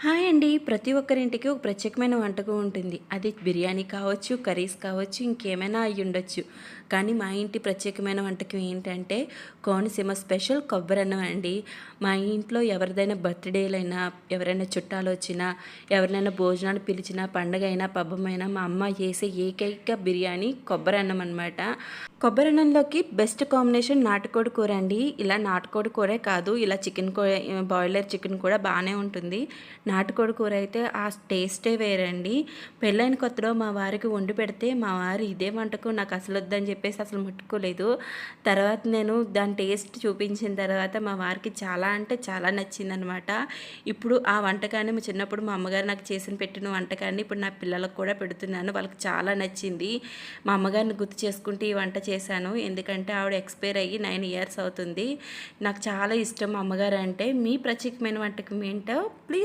Hi అండి. ప్రతి ఒక్కరింటికి ఒక ప్రత్యేకమైన వంటకం ఉంటుంది. అది బిర్యానీ కావచ్చు, కర్రీస్ కావచ్చు, ఇంకేమైనా అయ్యుండొచ్చు. కానీ మా ఇంటి ప్రత్యేకమైన వంటకం ఏంటంటే కోనసీమ స్పెషల్ కొబ్బరన్నం అండి. మా ఇంట్లో ఎవరిదైనా బర్త్‌డేలైనా, ఎవరైనా చుట్టాలొచ్చినా, ఎవరినైనా భోజనానికి పిలిచినా, పండగైనా, పబ్బమైనా మా అమ్మ చేసే ఏకైక బిర్యానీ కొబ్బరన్నం అనమాట. కొబ్బరన్నంలోకి బెస్ట్ కాంబినేషన్ నాటుకోడి కూర అండి. ఇలా నాటుకోడి కూరే కాదు, ఇలా బాయిలర్ చికెన్ కూడా బానే ఉంటుంది. నాటుకోడి కూర అయితే ఆ టేస్టే వేరండి. పెళ్ళైన కొత్తలో మా వారికి వండి పెడితే మా వారు ఇదే వంటకం నాకు అసలొద్దని చెప్పేసి అసలు ముట్టుకోలేదు. తర్వాత నేను దాని టేస్ట్ చూపించిన తర్వాత మా వారికి చాలా అంటే చాలా నచ్చిందనమాట. ఇప్పుడు ఆ వంటకాన్ని చిన్నప్పుడు మా అమ్మగారు నాకు చేసి పెట్టిన వంటకాన్ని ఇప్పుడు నా పిల్లలకు కూడా పెడుతున్నాను. వాళ్ళకి చాలా నచ్చింది. మా అమ్మగారిని గుర్తు చేసుకుంటూ ఈ వంట చేశాను. ఎందుకంటే ఆవిడ ఎక్స్‌పైర్ అయ్యి 9 ఇయర్స్ అవుతుంది. నాకు చాలా ఇష్టం మా అమ్మగారు అంటే. మీ ప్రత్యేకమైన వంటకం ఏంటో ప్లీజ్